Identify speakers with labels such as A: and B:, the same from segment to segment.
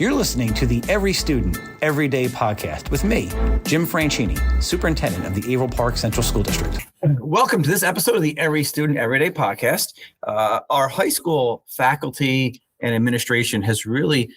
A: You're listening to the Every Student, Everyday podcast with me, Jim Franchini, Superintendent of the Averill Park Central School District. Welcome to this episode of the Every Student, Everyday podcast. Our high school faculty and administration has really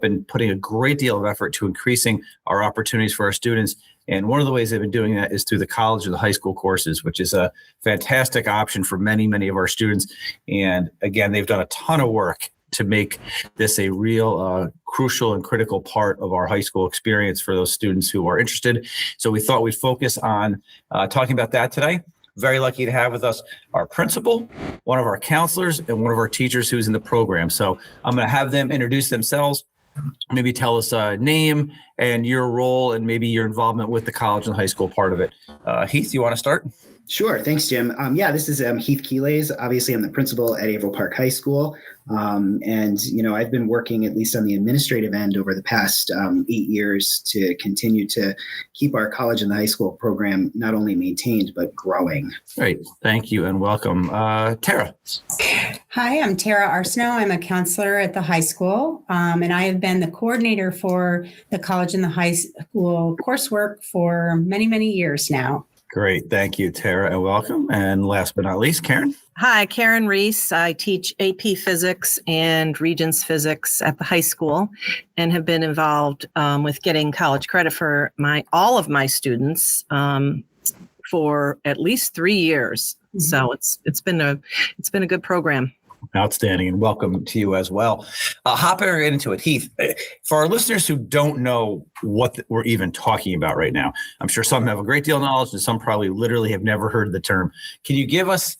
A: been putting a great deal of effort to increasing our opportunities for our students. And one of the ways they've been doing that is through the college or the high school courses, which is a fantastic option for many, many of our students. And again, they've done a ton of work to make this a real crucial and critical part of our high school experience for those students who are interested. So we thought we'd focus on talking about that today. Very lucky to have with us our principal, one of our counselors, and one of our teachers who's in the program. So I'm going to have them introduce themselves, maybe tell us name and your role and maybe your involvement with the college and high school part of it. Heath, you want to start?
B: Sure. Thanks, Jim. This is Heath Quiles. Obviously, I'm the principal at Averill Park High School. I've been working at least on the administrative end over the past 8 years to continue to keep our college and the high school program not only maintained, but growing.
A: Great. Thank you and welcome. Tara.
C: Hi, I'm Tara Arsenault. I'm a counselor at the high school, and I have been the coordinator for the college and the high school coursework for many, many years now.
A: Great. Thank you, Tara, and welcome. And last but not least, Karyn.
D: Hi, Karyn Rees. I teach AP Physics and Regents Physics at the high school and have been involved with getting college credit for all of my students for at least 3 years. Mm-hmm. So it's been a good program.
A: Outstanding, and welcome to you as well. Hopping right into it, Heath. For our listeners who don't know what we're even talking about right now, I'm sure some have a great deal of knowledge and some probably literally have never heard the term. Can you give us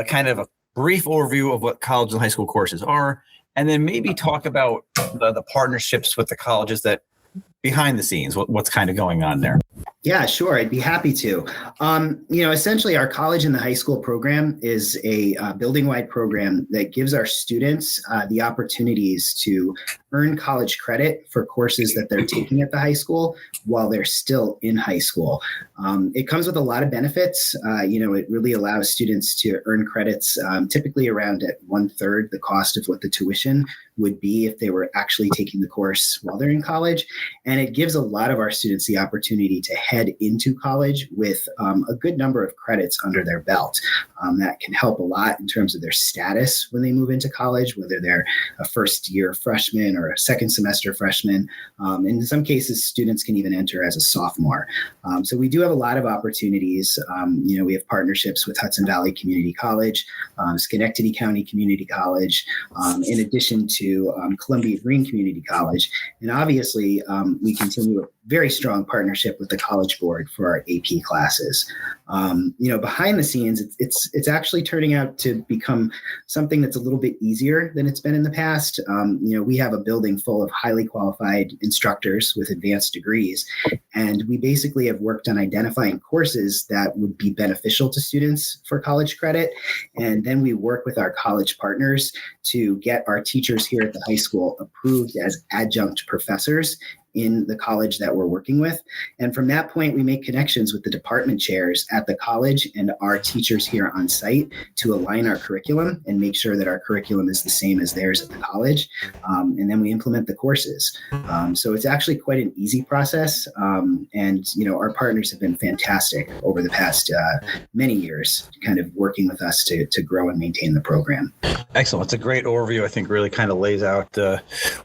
A: kind of a brief overview of what college and high school courses are, and then maybe talk about the partnerships with the colleges that behind the scenes, what's kind of going on there?
B: Yeah, sure. I'd be happy to. Essentially, our college and the high school program is a building-wide program that gives our students the opportunities to earn college credit for courses that they're taking at the high school while they're still in high school. It comes with a lot of benefits. It really allows students to earn credits typically around at 1/3 the cost of what the tuition would be if they were actually taking the course while they're in college. And it gives a lot of our students the opportunity to head into college with a good number of credits under their belt. That can help a lot in terms of their status when they move into college, whether they're a first-year freshman or a second semester freshman. In some cases, students can even enter as a sophomore. So we do have a lot of opportunities. We have partnerships with Hudson Valley Community College, Schenectady County Community College, in addition to Columbia Green Community College. And obviously, we continue a very strong partnership with the College Board for our AP classes. Behind the scenes, it's actually turning out to become something that's a little bit easier than it's been in the past. We have a building full of highly qualified instructors with advanced degrees, and we basically have worked on identifying courses that would be beneficial to students for college credit. And then we work with our college partners to get our teachers here at the high school approved as adjunct professors in the college that we're working with. And from that point, we make connections with the department chairs at the college and our teachers here on site to align our curriculum and make sure that our curriculum is the same as theirs at the college. And then we implement the courses. So it's actually quite an easy process. Our partners have been fantastic over the past many years, kind of working with us to grow and maintain the program.
A: Excellent. It's a great overview. I think really kind of lays out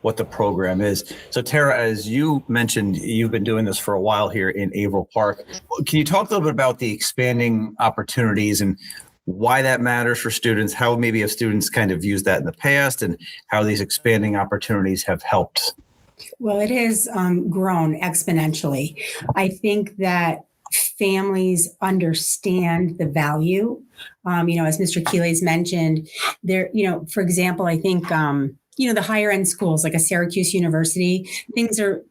A: what the program is. So Tara, as you mentioned, you've been doing this for a while here in Averill Park. Can you talk a little bit about the expanding opportunities and why that matters for students, how maybe have students kind of used that in the past, and how these expanding opportunities have helped?
C: Well, it has grown exponentially. I think that families understand the value. As Mr. Quiles mentioned, there, for example, I think, the higher end schools like a Syracuse University, things are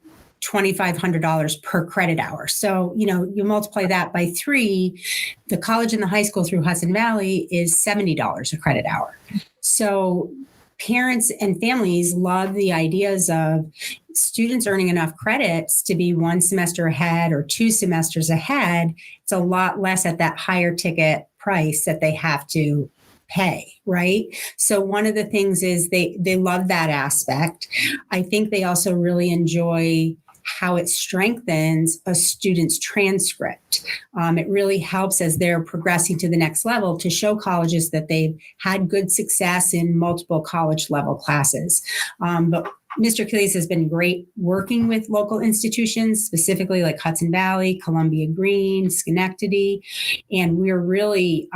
C: $2,500 per credit hour. So, you multiply that by 3, the college and the high school through Hudson Valley is $70 a credit hour. So parents and families love the ideas of students earning enough credits to be 1 semester ahead or 2 semesters ahead. It's a lot less at that higher ticket price that they have to pay, right? So one of the things is they love that aspect. I think they also really enjoy how it strengthens a student's transcript. It really helps as they're progressing to the next level to show colleges that they've had good success in multiple college level classes. But Mr. Quiles has been great working with local institutions, specifically like Hudson Valley, Columbia Green, Schenectady, and we're really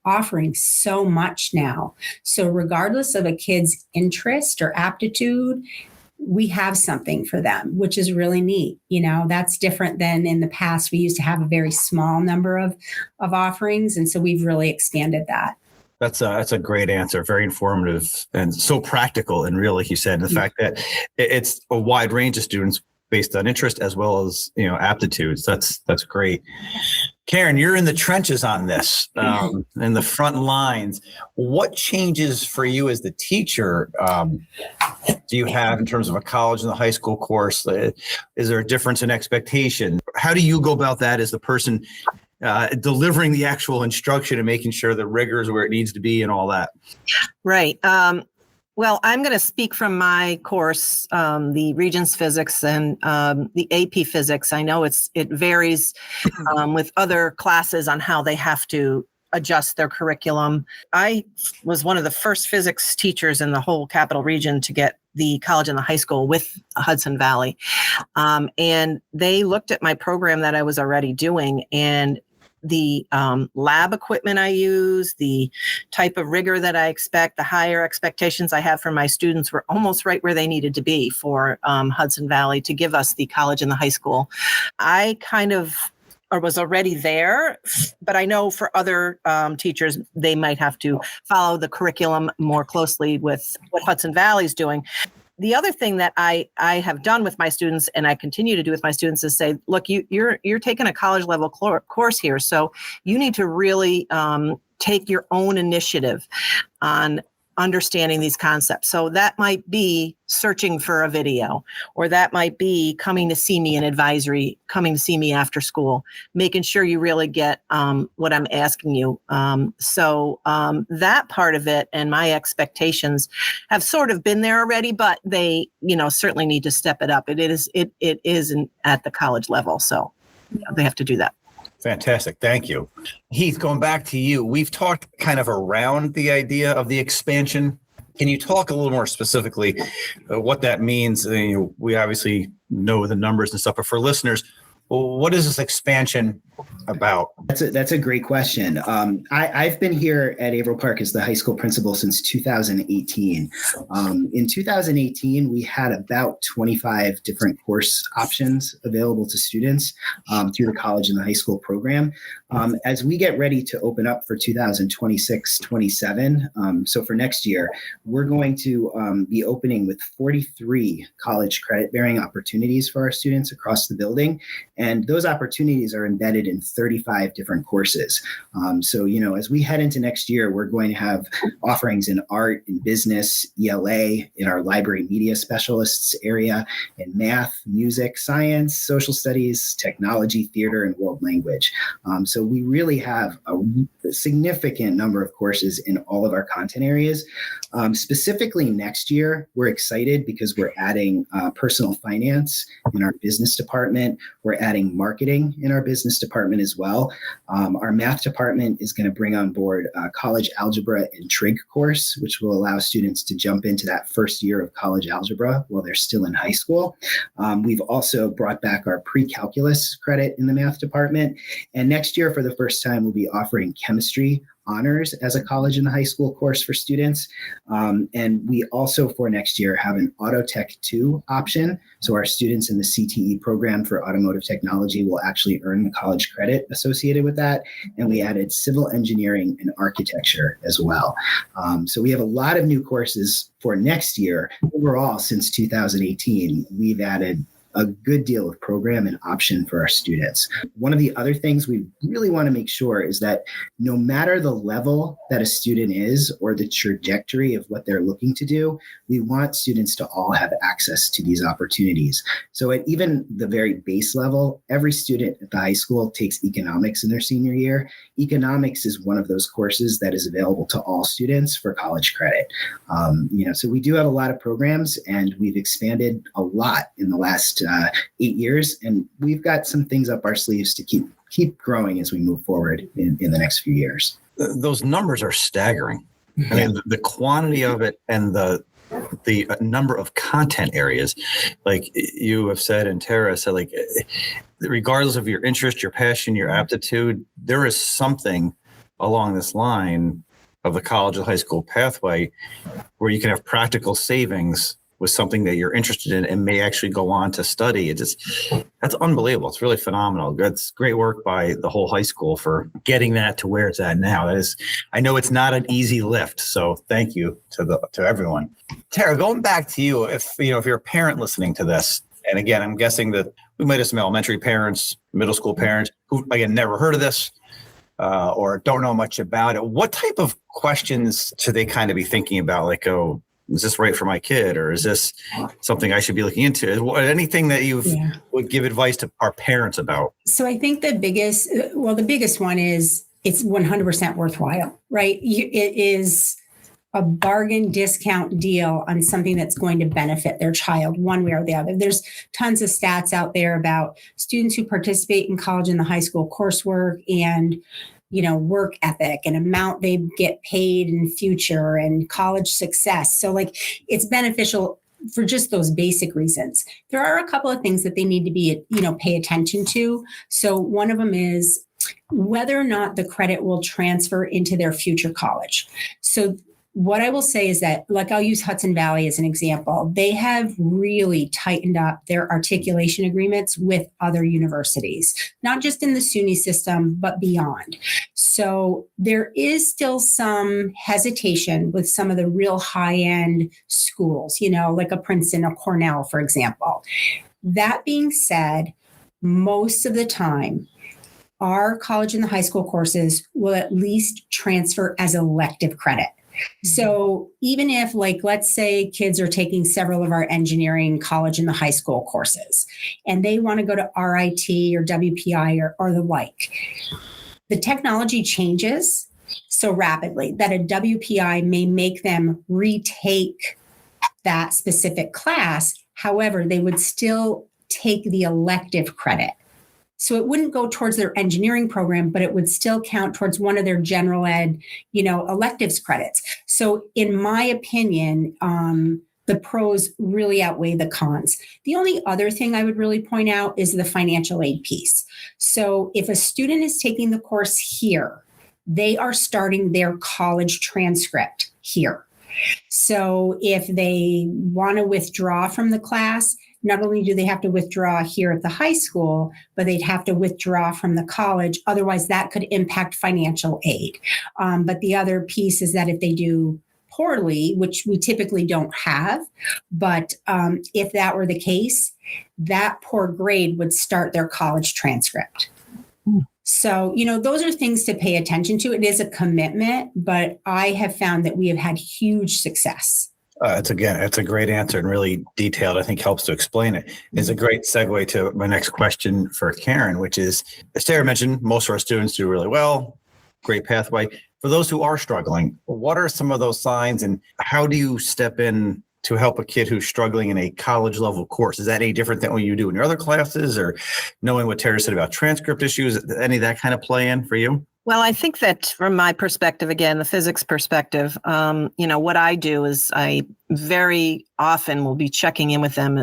C: offering so much now. So regardless of a kid's interest or aptitude, we have something for them, which is really neat. That's different than in the past. We used to have a very small number of offerings, and so we've really expanded that.
A: That's a great answer. Very informative and so practical and real, like you said. The fact that it's a wide range of students based on interest as well as aptitudes. That's great. Karyn, you're in the trenches on this, in the front lines. What changes for you as the teacher do you have in terms of a college and the high school course? Is there a difference in expectation? How do you go about that as the person delivering the actual instruction and making sure the rigor is where it needs to be and all that?
D: Right. Well, I'm going to speak from my course, the Regents Physics and the AP Physics. I know it varies with other classes on how they have to adjust their curriculum. I was one of the first physics teachers in the whole Capital Region to get the college and the high school with Hudson Valley. And they looked at my program that I was already doing, and the lab equipment I use, the type of rigor that I expect, the higher expectations I have for my students were almost right where they needed to be for Hudson Valley to give us the college and the high school. I kind of was already there, but I know for other teachers, they might have to follow the curriculum more closely with what Hudson Valley is doing. The other thing that I have done with my students, and I continue to do with my students, is say, look, you're taking a college level course here, so you need to really take your own initiative on understanding these concepts. So that might be searching for a video, or that might be coming to see me in advisory, coming to see me after school, making sure you really get what I'm asking you. So that part of it and my expectations have sort of been there already, but they, certainly need to step it up. It is at the college level, so they have to do that.
A: Fantastic. Thank you. Heath, going back to you, we've talked kind of around the idea of the expansion. Can you talk a little more specifically what that means? We obviously know the numbers and stuff, but for listeners, what is this expansion about?
B: That's a great question. I've been here at Averill Park as the high school principal since 2018. In 2018, we had about 25 different course options available to students through the college and the high school program. As we get ready to open up for 2026-27, so for next year, we're going to be opening with 43 college credit-bearing opportunities for our students across the building. And those opportunities are embedded in 35 different courses. So, as we head into next year, we're going to have offerings in art, in business, ELA, in our library media specialists area, in math, music, science, social studies, technology, theater, and world language. So we really have a significant number of courses in all of our content areas. Specifically next year, we're excited because we're adding personal finance in our business department. We're adding marketing in our business department as well. Our math department is going to bring on board a college algebra and trig course, which will allow students to jump into that first year of college algebra while they're still in high school. We've also brought back our pre-calculus credit in the math department. And next year, for the first time, we'll be offering chemistry honors as a college and high school course for students. And we also, for next year, have an Auto Tech 2 option. So our students in the CTE program for automotive technology will actually earn the college credit associated with that. And we added civil engineering and architecture as well. So we have a lot of new courses for next year. Overall, since 2018, we've added a good deal of program and option for our students. One of the other things we really want to make sure is that no matter the level that a student is or the trajectory of what they're looking to do, we want students to all have access to these opportunities. So at even the very base level, every student at the high school takes economics in their senior year. Economics is one of those courses that is available to all students for college credit. So we do have a lot of programs, and we've expanded a lot in the last 8 years, and we've got some things up our sleeves to keep growing as we move forward in the next few years.
A: Those numbers are staggering. I mean, the quantity of it and the number of content areas, like you have said, and Tara said, like, regardless of your interest, your passion, your aptitude, there is something along this line of the college or high school pathway where you can have practical savings with something that you're interested in and may actually go on to study. That's unbelievable. It's really phenomenal. That's great work by the whole high school for getting that to where it's at now. I know it's not an easy lift, so thank you to everyone. Tara, going back to you, if you're a parent listening to this, and again, I'm guessing that we might have some elementary parents, middle school parents who, again, never heard of this or don't know much about it. What type of questions should they kind of be thinking about? Like, oh, is this right for my kid? Or is this something I should be looking into? Anything that you would give advice to our parents about?
C: So I think the biggest one is it's 100% worthwhile, right? It is a bargain discount deal on something that's going to benefit their child one way or the other. There's tons of stats out there about students who participate in college and the high school coursework and work ethic and amount they get paid in future and college success. So like it's beneficial for just those basic reasons. There are a couple of things that they need to be, pay attention to. So one of them is whether or not the credit will transfer into their future college. So what I will say is that, like, I'll use Hudson Valley as an example. They have really tightened up their articulation agreements with other universities, not just in the SUNY system, but beyond. So there is still some hesitation with some of the real high-end schools, like a Princeton, a Cornell, for example. That being said, most of the time, our college and the high school courses will at least transfer as elective credit. So even if, like, let's say kids are taking several of our engineering college and the high school courses, and they want to go to RIT or WPI or the like, the technology changes so rapidly that a WPI may make them retake that specific class. However, they would still take the elective credit. So it wouldn't go towards their engineering program, but it would still count towards one of their general ed, electives credits. So in my opinion, the pros really outweigh the cons. The only other thing I would really point out is the financial aid piece. So if a student is taking the course here, they are starting their college transcript here. So if they want to withdraw from the class, not only do they have to withdraw here at the high school, but they'd have to withdraw from the college. Otherwise, that could impact financial aid. But the other piece is that if they do poorly, which we typically don't have, but if that were the case, that poor grade would start their college transcript. So, those are things to pay attention to. It is a commitment, but I have found that we have had huge success.
A: It's a great answer and really detailed. I think helps to explain it. It's a great segue to my next question for Karyn, which is, as Tara mentioned, most of our students do really well. Great pathway. For those who are struggling, what are some of those signs and how do you step in to help a kid who's struggling in a college level course? Is that any different than what you do in your other classes, or knowing what Tara said about transcript issues, any of that kind of play in for you?
D: Well, I think that from my perspective, again, the physics perspective, what I do is I very often will be checking in with them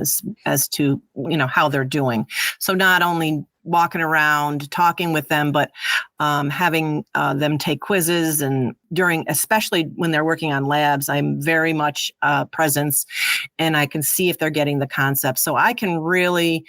D: as to, how they're doing. So not only walking around, talking with them, but having them take quizzes, and especially when they're working on labs, I'm very much presence, and I can see if they're getting the concept. So I can really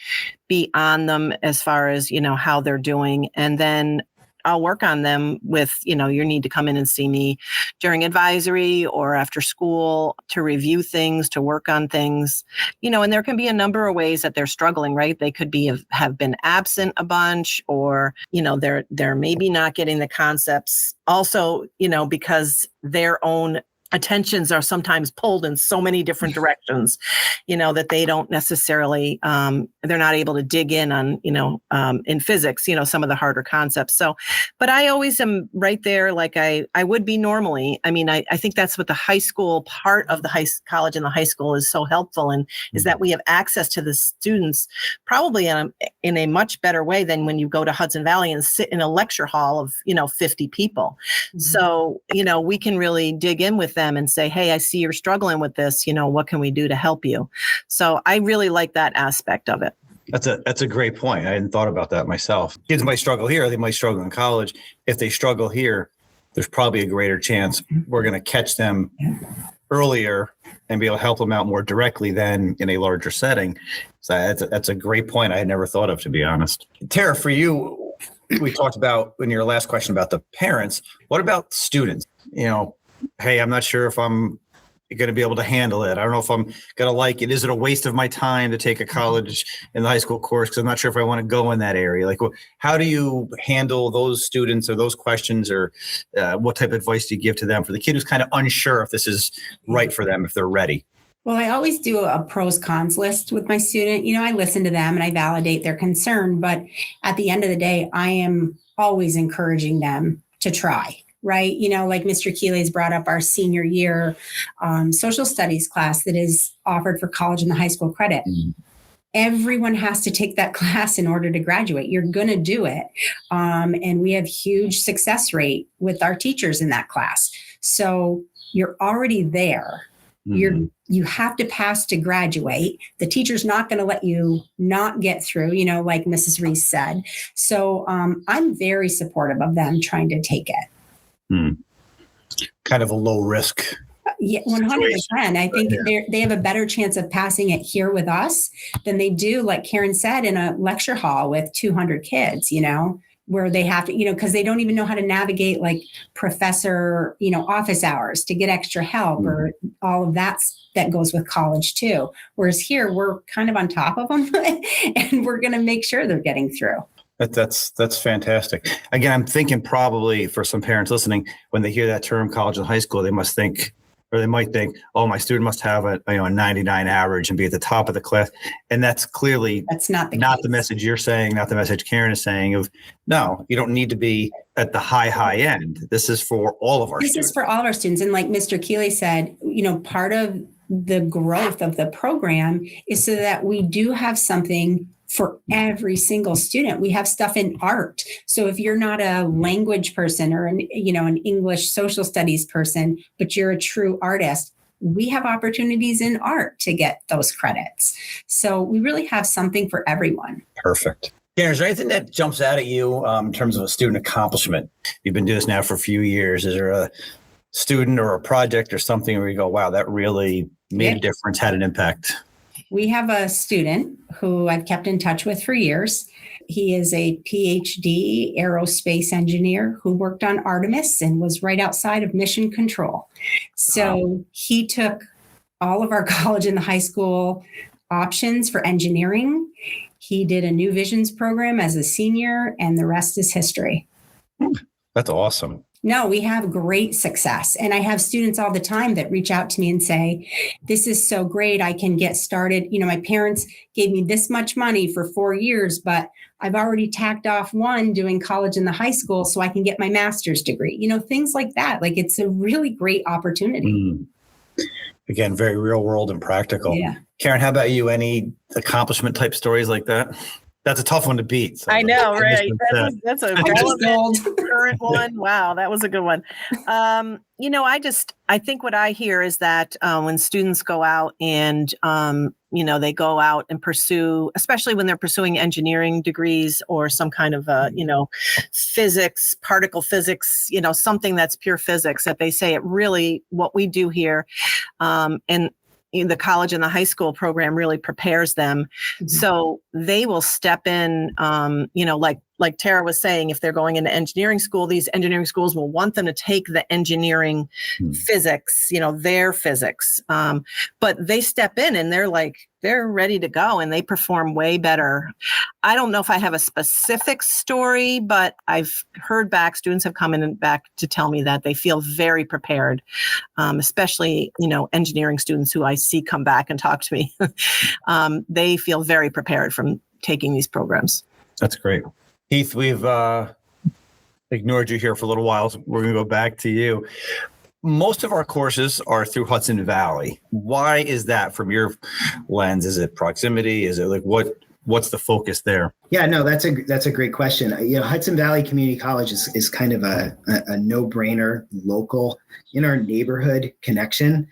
D: be on them as far as, how they're doing. And then I'll work on them with, you need to come in and see me during advisory or after school to review things, to work on things, and there can be a number of ways that they're struggling, right? They could have been absent a bunch, or, they're maybe not getting the concepts also, because their own attentions are sometimes pulled in so many different directions, that they don't necessarily, they're not able to dig in on, in physics, some of the harder concepts. So, but I always am right there like I would be normally. I mean, I think that's what the high school part of the college and the high school is so helpful in, is that we have access to the students probably in a much better way than when you go to Hudson Valley and sit in a lecture hall of, 50 people. Mm-hmm. So, we can really dig in with them and say, hey, I see you're struggling with this, what can we do to help you? So I really like that aspect of it.
A: That's a great point. I hadn't thought about that myself. Kids might struggle here. They might struggle in college. If they struggle here, there's probably a greater chance we're going to catch them earlier and be able to help them out more directly than in a larger setting. So that's a great point I had never thought of, to be honest. Tara, for you, we talked about in your last question about the parents. What about students? Hey, I'm not sure if I'm going to be able to handle it. I don't know if I'm going to like it. Is it a waste of my time to take a college and the high school course? Because I'm not sure if I want to go in that area. Like, how do you handle those students or those questions, or what type of advice do you give to them for the kid who's kind of unsure if this is right for them, if they're ready?
C: Well, I always do a pros cons list with my student. I listen to them and I validate their concern, but at the end of the day, I am always encouraging them to try. Right. Like Mr. Quiles brought up our senior year social studies class that is offered for college and the high school credit. Mm-hmm. Everyone has to take that class in order to graduate. You're going to do it. And we have huge success rate with our teachers in that class. So you're already there. Mm-hmm. You have to pass to graduate. The teacher's not going to let you not get through, like Mrs. Rees said. So I'm very supportive of them trying to take it.
A: Kind of a low risk.
C: Yeah, 100%. I think they have a better chance of passing it here with us than they do, like Karyn said, in a lecture hall with 200 kids, where they have to, because they don't even know how to navigate like professor, office hours to get extra help or all of that goes with college too. Whereas here we're kind of on top of them and we're going to make sure they're getting through.
A: That's fantastic. Again, I'm thinking probably for some parents listening, when they hear that term college and high school, they might think, oh, my student must have a 99 average and be at the top of the class. And that's clearly not the message you're saying, not the message Karyn is saying of, no, you don't need to be at the high end. This is for all of our students.
C: This is for all of our students. And like Mr. Quiles said, part of the growth of the program is so that we do have something for every single student. We have stuff in art. So if you're not a language person or an English social studies person, but you're a true artist, we have opportunities in art to get those credits. So we really have something for everyone.
A: Perfect. Karyn, is there anything that jumps out at you in terms of a student accomplishment? You've been doing this now for a few years. Is there a student or a project or something where you go, wow, that really made a difference, had an impact?
C: We have a student who I've kept in touch with for years. He is a PhD aerospace engineer who worked on Artemis and was right outside of Mission Control. So he took all of our college and the high school options for engineering. He did a New Visions program as a senior, and the rest is history.
A: That's awesome.
C: No, we have great success. And I have students all the time that reach out to me and say, this is so great. I can get started. My parents gave me this much money for 4 years, but I've already tacked off one doing college and the high school so I can get my master's degree. Things like that. Like, it's a really great opportunity.
A: Again, very real world and practical.
C: Yeah.
A: Karyn, how about you? Any accomplishment type stories like that? That's a tough one to beat. So
D: I know, right? That's a relevant current one. Wow, that was a good one. I think what I hear is that when students go out and, they go out and pursue, especially when they're pursuing engineering degrees or some kind of, physics, particle physics, something that's pure physics, that they say it really, what we do here, and the college and the high school program really prepares them. Mm-hmm. So they will step in, like like Tara was saying, if they're going into engineering school, these engineering schools will want them to take the engineering physics, their physics. But they step in and they're ready to go and they perform way better. I don't know if I have a specific story, but I've heard back, students have come in and back to tell me that they feel very prepared, especially, engineering students who I see come back and talk to me. They feel very prepared from taking these programs.
A: That's great. Heath, we've ignored you here for a little while, so we're going to go back to you. Most of our courses are through Hudson Valley. Why is that from your lens? Is it proximity? Is it what's the focus there?
B: Yeah, no, that's a great question. Hudson Valley Community College is kind of a no-brainer, local, in our neighborhood connection.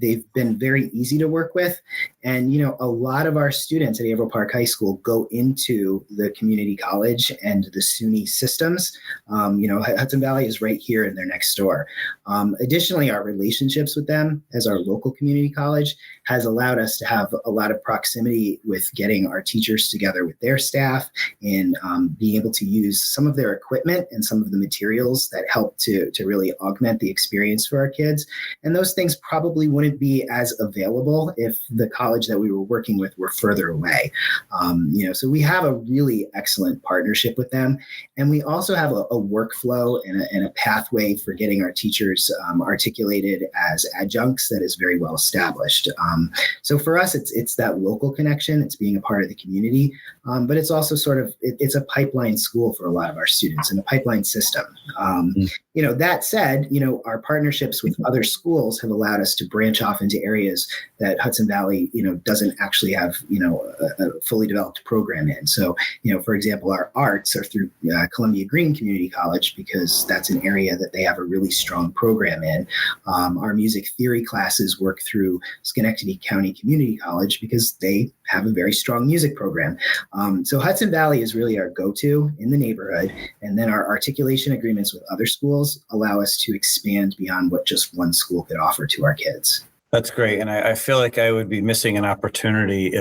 B: They've been very easy to work with. And, a lot of our students at Averill Park High School go into the community college and the SUNY systems. Hudson Valley is right here and they're next door. Additionally, our relationships with them as our local community college has allowed us to have a lot of proximity with getting our teachers together with their staff and being able to use some of their equipment and some of the materials that help to really augment the experience for our kids. And those things probably wouldn't be as available if the college that we were working with were further away. So we have a really excellent partnership with them. And we also have a workflow and a pathway for getting our teachers articulated as adjuncts that is very well established. So for us, it's that local connection. It's being a part of the community, but it's also it's a pipeline school for a lot of our students and a pipeline system. That said, our partnerships with other schools have allowed us to branch off into areas that Hudson Valley, doesn't actually have, a fully developed program in. So, for example, our arts are through Columbia Green Community College because that's an area that they have a really strong program in. Our music theory classes work through Schenectady County Community College because they have a very strong music program. So Hudson Valley is really our go-to in the neighborhood. And then our articulation agreements with other schools allow us to expand beyond what just one school could offer to our kids.
A: That's great. And I feel like I would be missing an opportunity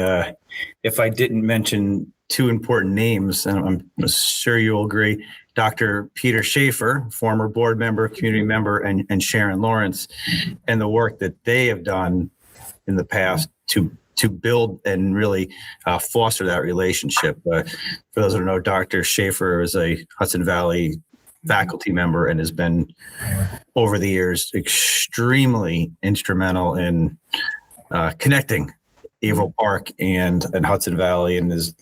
A: if I didn't mention two important names. And I'm sure you'll agree. Dr. Peter Schaefer, former board member, community member, and Sharon Lawrence, and the work that they have done in the past to build and really foster that relationship. For those who don't know, Dr. Schaefer is a Hudson Valley faculty member and has been, over the years, extremely instrumental in connecting Averill Park and Hudson Valley, and there's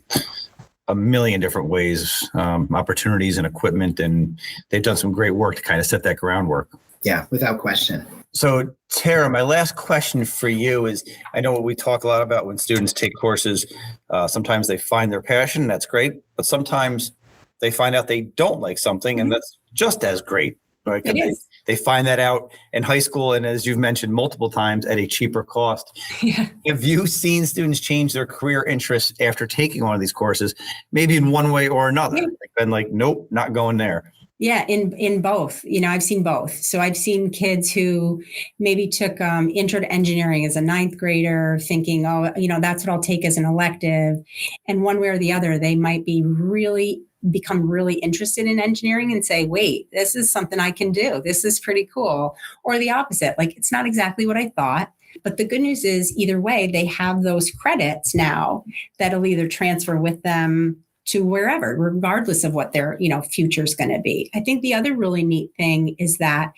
A: a million different ways, opportunities and equipment, and they've done some great work to kind of set that groundwork.
B: Yeah, without question.
A: So, Tara, my last question for you is, I know what we talk a lot about when students take courses, sometimes they find their passion, that's great, but sometimes they find out they don't like something, and that's just as great. Right? They find that out in high school, and as you've mentioned multiple times, at a cheaper cost. Yeah. Have you seen students change their career interests after taking one of these courses, maybe in one way or another? They've been like, nope, not going there.
C: Yeah, in both. I've seen both. So I've seen kids who maybe took intro to engineering as a ninth grader, thinking, that's what I'll take as an elective. And one way or the other, they might become really interested in engineering and say, wait, this is something I can do. This is pretty cool. Or the opposite, it's not exactly what I thought. But the good news is either way, they have those credits now that'll either transfer with them to wherever, regardless of what their, future is going to be. I think the other really neat thing is that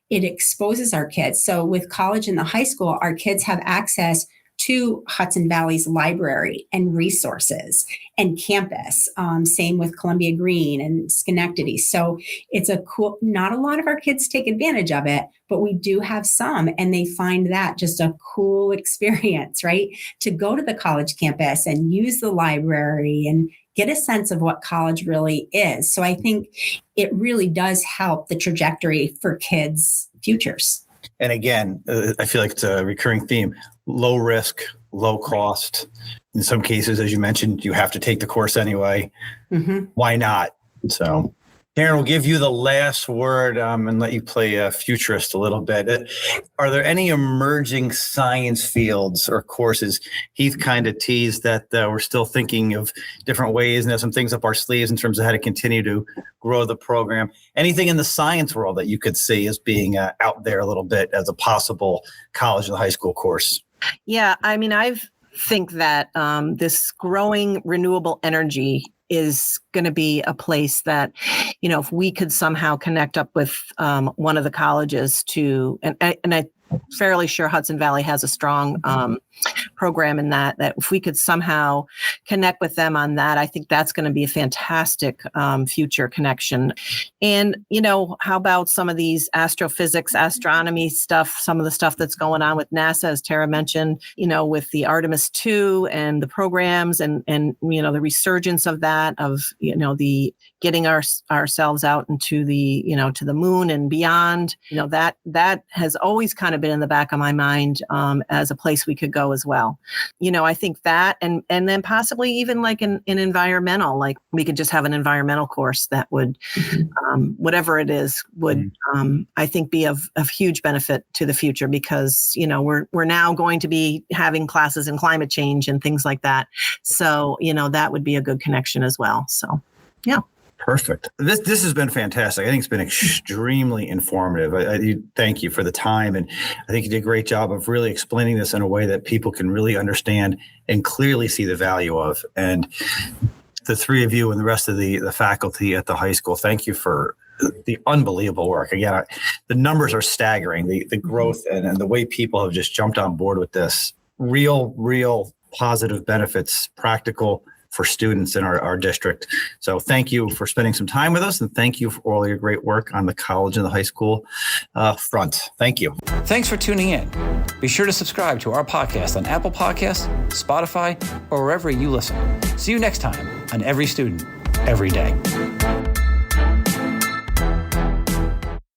C: it exposes our kids. So with college and the high school, our kids have access to Hudson Valley's library and resources and campus. Same with Columbia Green and Schenectady. So it's not a lot of our kids take advantage of it, but we do have some, and they find that just a cool experience, right? To go to the college campus and use the library and get a sense of what college really is. So I think it really does help the trajectory for kids' futures.
A: And again, I feel like it's a recurring theme: low risk, low cost. In some cases, as you mentioned, you have to take the course anyway. Mm-hmm. Why not? So Karyn, we'll give you the last word and let you play futurist a little bit. Are there any emerging science fields or courses? Heath kind of teased that we're still thinking of different ways and have some things up our sleeves in terms of how to continue to grow the program. Anything in the science world that you could see as being out there a little bit as a possible college and high school course?
D: Yeah, I mean, I think that this growing renewable energy is going to be a place that, if we could somehow connect up with one of the colleges to, and I'm fairly sure Hudson Valley has a strong program in that if we could somehow connect with them on that, I think that's going to be a fantastic future connection. And, how about some of these astrophysics, astronomy stuff, some of the stuff that's going on with NASA, as Tara mentioned, with the Artemis 2 and the programs and the resurgence of that, of, the getting ourselves out into the, to the moon and beyond, that has always kind of been in the back of my mind as a place we could go as well. I think that, and then possibly even like an environmental, like we could just have an environmental course that would, whatever it is, would, I think be of huge benefit to the future because, we're now going to be having classes in climate change and things like that. So, that would be a good connection as well. So, yeah.
A: Perfect. This has been fantastic. I think it's been extremely informative. I thank you for the time. And I think you did a great job of really explaining this in a way that people can really understand and clearly see the value of. And the three of you and the rest of the faculty at the high school, thank you for the unbelievable work. Again, the numbers are staggering, the growth and the way people have just jumped on board with this. Real positive benefits, practical for students in our district. So thank you for spending some time with us, and thank you for all your great work on the college and the high school front. Thank you.
E: Thanks for tuning in. Be sure to subscribe to our podcast on Apple Podcasts, Spotify, or wherever you listen. See you next time on Every Student, Every Day.